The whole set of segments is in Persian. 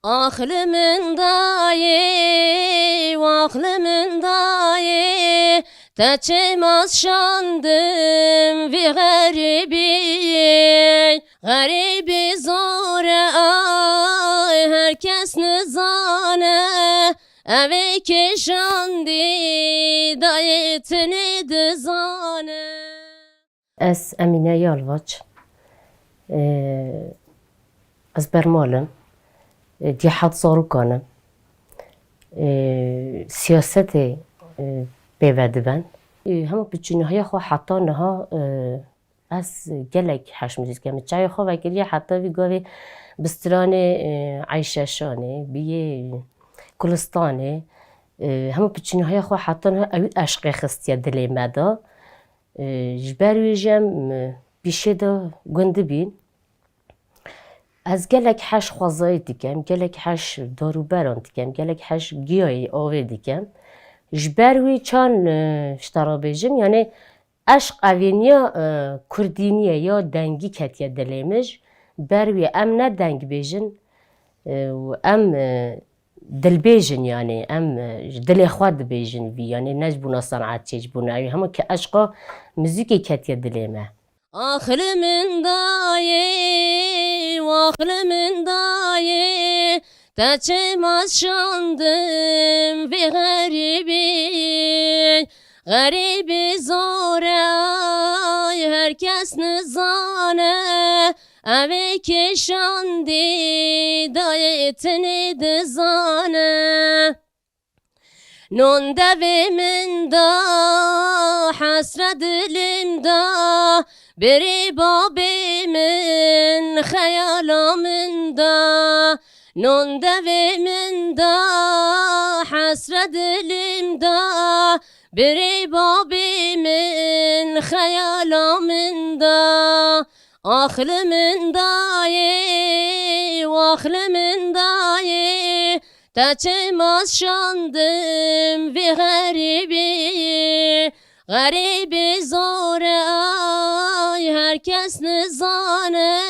Aklımın dayı, aklımın dayı, Teçemaz şandım vi garibi, garibi zor ay, herkes nizane, eve keşandi, dayetini dizane. Ez Emine Yalvaç, ez bermalım. دیحات زارو کنم سیاست بیوده بند همه بچینه های خو حتی نها از گلک حش میزید که چای خو وکیلی حتی بیگاوی بستران عیششانه بیه کلستانه همه بچینه های خو حتی نها اوی عشق خستیه دلی مدا جبروی جم بیشه دا گنده بین از گلک حش خوازایی دیکم، گلک حش داروبران دیکم، گلک حش گیایی آوه دیکم. جبروی چان شترا بیجم یعنی عشق اوینیا کردینیه یا دنگی کتیه دلیمش بروی ام نه دنگ بیجن و ام دل بیجن یعنی ام دل خواد بیجن وی یعنی نجبونا صنعت چیجبونا همه که عشقا موزیکی کتیه دلیمه. Aklımın dayı, aklımın dayı, Teçemaz şandım vi garibi, garibi zor ay, herkes nizane, eve keşandi, dayetini dizane. Non devimin da, hasret dilimda, biri babimin hayalamında, non deviminde, hasret dilimde, biri babimin hayalamında. Aklımın dayı, aklımın dayı, Teçemaz şandım vi garibi, garibi zor ay, herkes nizane,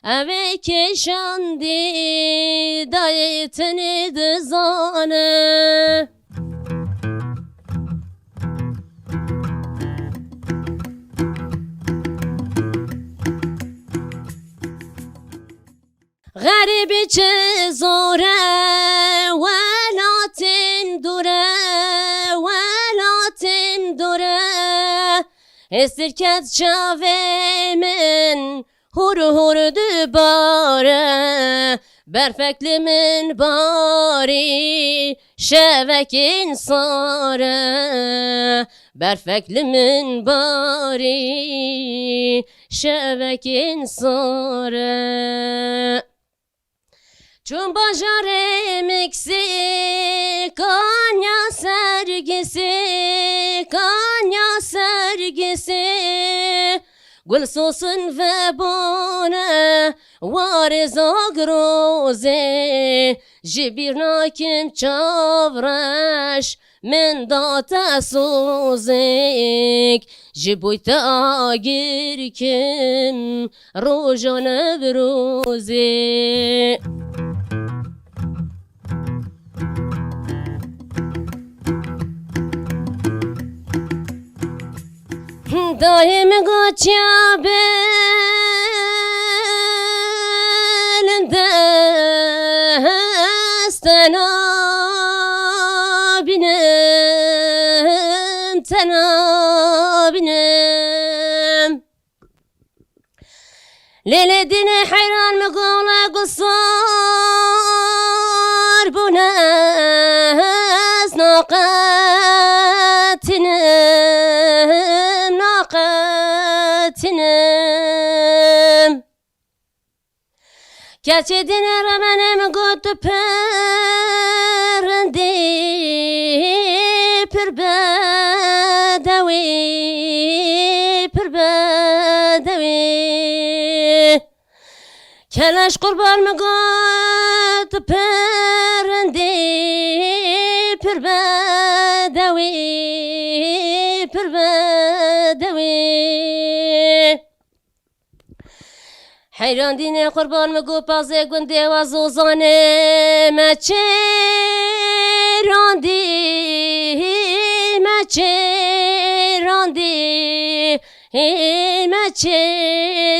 eve keşandi, dayetini dizane. Garibi çe zore, velatin dure, velatin dure, estirket çavemin, hur hur dübare, berfeklimin bari, şevekin sare, berfeklimin bari, şevekin sare. Çün bajarım eksik, Kanya sergisi, Kanya sergisi, Gül sosun ve bone, variz agroze, Jibir nakim çavraş, min data suzik, Jibuyta agir kim, Rojan evruzi. Daim gaçya belinde stena binem, tena binem. Lele dine hayran mı gola gusar bu nas naqatine. Keçi dinere benim götü perdi, perbedevi, perbedevi. Keleş kurban mı götü perdi, perbedevi, perbedevi. حیران دینه قربان مگو پازه گنده و زوزانه مچه راندی مچه راندی مچه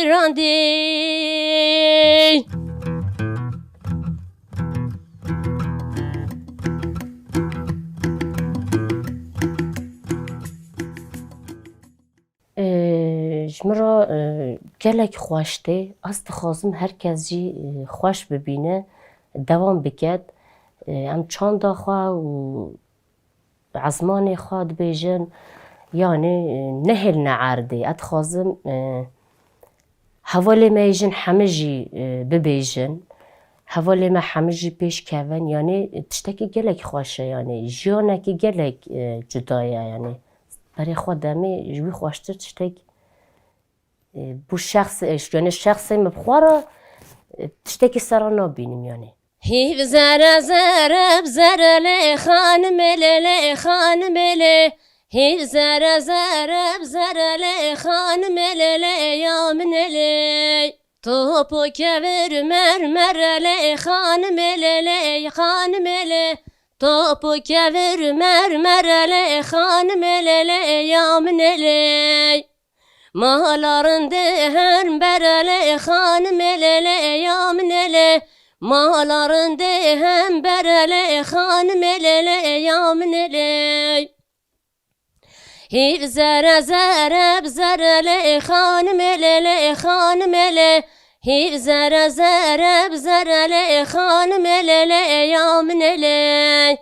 راندی جمرا گلک خوشته از دخوازم هر کس جی خوش ببینه دوام بکد ام چند خواه و عزمان خواد بیجن یعنی نهل نعرده اتخوازم حوالی ما ایجن همه جی ببیجن حوالی ما همه جی پیش کون یعنی تشتکی گلک خوشه یعنی جیانه که گلک جدایه یعنی برای خود دمی جوی خوشتر تشتک بو شخص اش یعنی شخص مبخوره تشتکی سرا نبینیم یعنی هیو زر زر بزر لی خانم لی خانم لی هیو زر زر بزر لی خانم لی یامن لی توپو کبر مرمر لی خانم لی خانم لی توپو کبر مرمر لی خانم لی یامن لی مالارنده هم برلی خانم لی یامن لی مالارنده هم برلی خانم لی یامن لی هیو زر زر بزر لی خانم لی خانم لی هیو زر زر بزر لی خانم لی یامن لی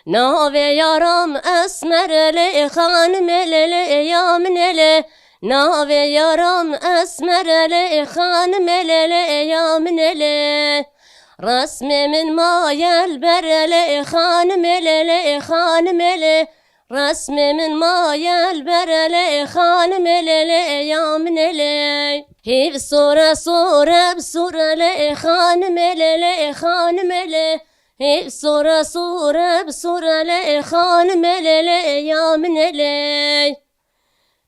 ناوی یارم اسمر لی خانم لی یامن لی ناوی یارم اسمر لی خانم لی یامن لی رسم من مایل بر لی خانم لی خانم لی رسم من مایل بر لی خانم لی یامن لی هیو سوره سوره بسوره لی خانم لی خانم لی هیو سوره سوره بسوره لی خانم لی یامن لی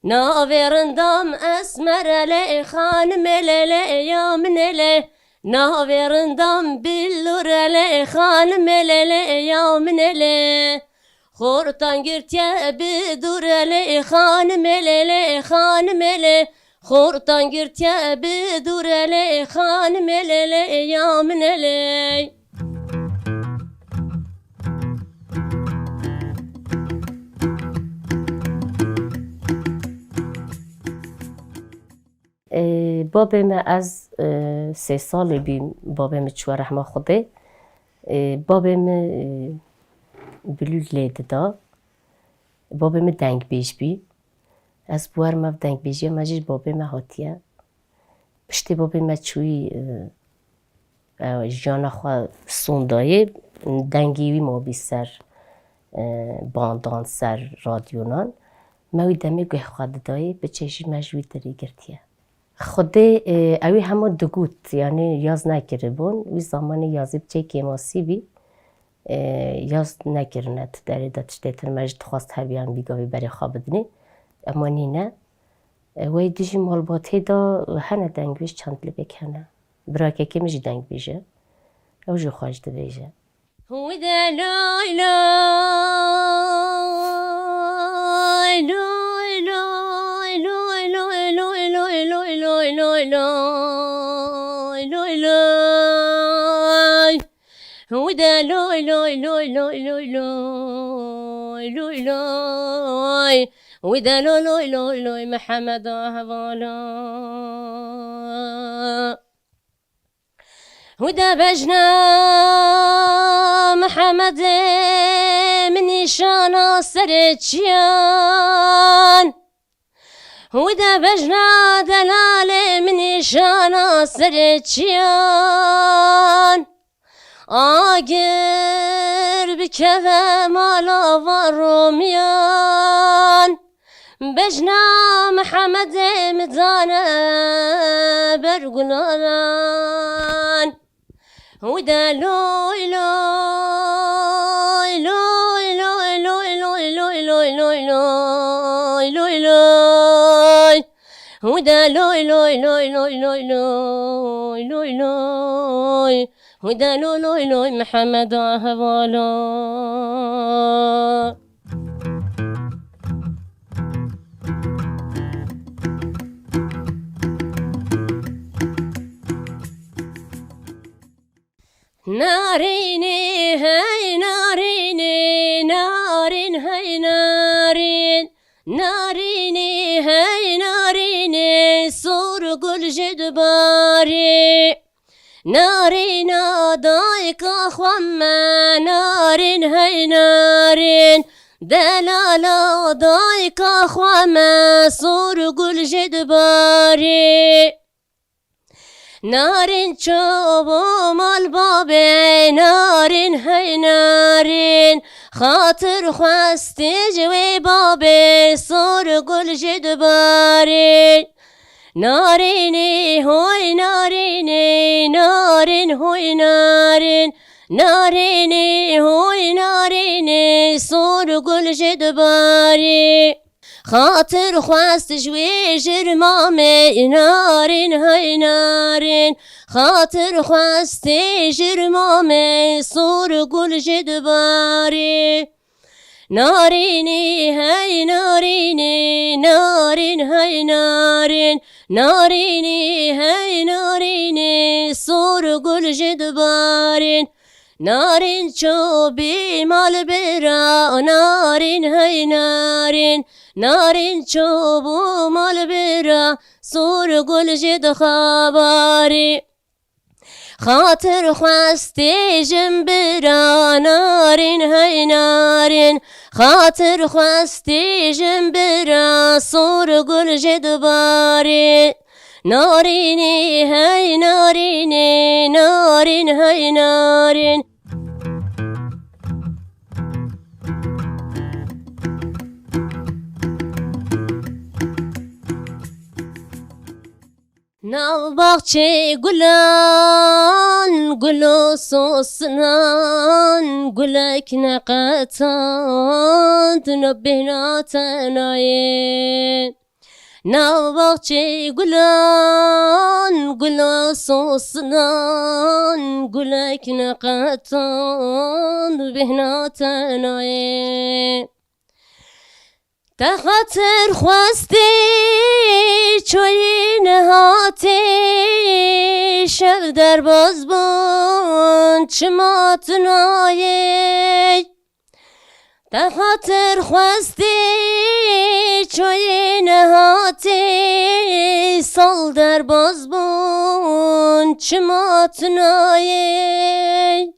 ناویرندم اسمر لی خانم لی یامن لی ناویرندم بلور لی خانم لی یامن لی خورتان گرتیه بدور لی خانم لی خانم لی خورتان گرتیه بدور لی خانم لی یامن لی بابم از 3 سال بیم بابم چوه رحمه خوده بابم بلول لیده دا بابم دنگ بیش بی از بوارم دنگ بیشی مجید بابم هاتیه پشت بابم چوی جانا خواه سوندایه دنگیوی ما بی سر باندان سر رادیونان موی دمی گوه خواد دایه به چشی مجوی داری گرتیه خوده اوی همه دگوت یعنی یاز نکره بون وی زمان یازی بچه که ماسی بی یاز نکرنه داری داتشتیتر مجد خواست هبیان بیگاوی برای خواب دنی اما نینه وی دیجی مالباته دا هنه دنگویش چند لبک هنه براکه که میجی دنگ بیشه او جو خواهش ده بیشه هوی ده لای لای لای لای لای لای لای لای لای لای لای لای لای هوی ده لای لای لای لای لای لای لای لای هوی ده لای لای لای لای محمد هوالا ودا بجنا محمد من نشانا سرچيان ودا بجنا دلال من نشانا سرچيان آگر بكذا مالا وروميان بجنا محمد مدانا برقلان ودا لوي لوي لوي لوي لوي لوي لوي لوي لوي لوي لوي لوي هدا لوي لوي لوي لوي لوي لوي لوي لوي هدا لوي لوي لوي محمد هوالا ناريني هاي ناريني نارين هاي نارين ناريني هاي ناريني صور قل جدباري نارينا ضايق أخوما نارين هاي نارين دلالا ضايق أخوما صور قل جدباري نارين شوبو مال بابي نارين هاي نارين خاطر خواستي جوي بابي صور قل جدباري ناريني هوي ناريني نارين هوي نارين ناريني هوي ناريني صور قل جدباري خاطر خواست جوي جرمامي نارين هاي نارين خاطر خواستي جرمامي صور قل جدباري ناريني هاي ناريني نارين هاي نارين ناريني هاي ناريني صور قل جدبارين نارين شوبي مال برا نارين هاي نارين نارين شوبو مال برا صور قل جد خباري خاطر خواستي جنبرا نارين هاي نارين خاطر خواستي جنبرا صور قل جدباري ناريني هاي ناريني نارين هاي نارين نباخچه گلان گلو سوسنان گلک نقطان تنبهنا تنايه نباخچه گلان گلو سوسنان گلک نقطان تنبهنا تنايه تخاطر خواستی چوی نهاتی شب در باز بون چما تنایی تخاطر خواستی چوی نهاتی سال در باز بون چما تنایی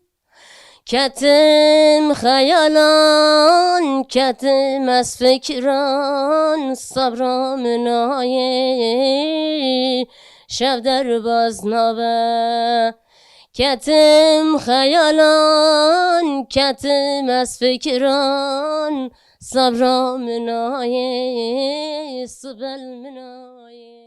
کتم خیالان کتم از فکران صبرام نایه شب در باز نابه کتم خیالان کتم از فکران صبرام نایه سبل منایه